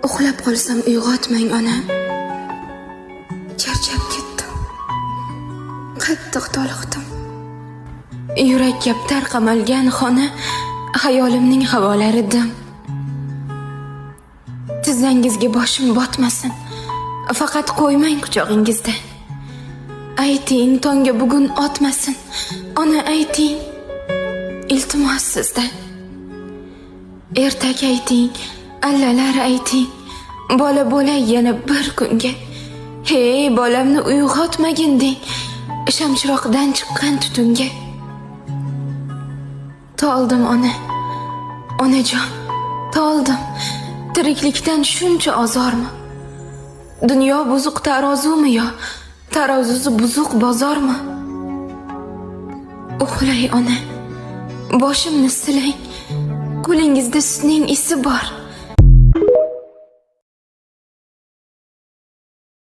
Uxlab qolsam uyg'otmang onam. Charchab ketdim. Qattiq toliqdim. Yurak kaptar qamalgan xona, xayolimning havolari dim. Tizzangizga boshim botmasin. Faqat qo'ymang quchog'ingizda. Ayting, tonga bugun otmasin. Ona ayting. Iltimos sizdan. Ertak ayting, allalar ayting. Bola bo'lay yana bir kunga. Hey, bolamni uyg'otmagin deng. Shamchiroqdan chiqqan tutunga. Toldim ona. Onajon, toldim. Tiriklikdan shuncha ozormi? Dunyo buzuq tarozumi yo tarozusi buzuq bozormi? Uxlay ona. Boshimni silang. Qo'lingizda sutning isi bor.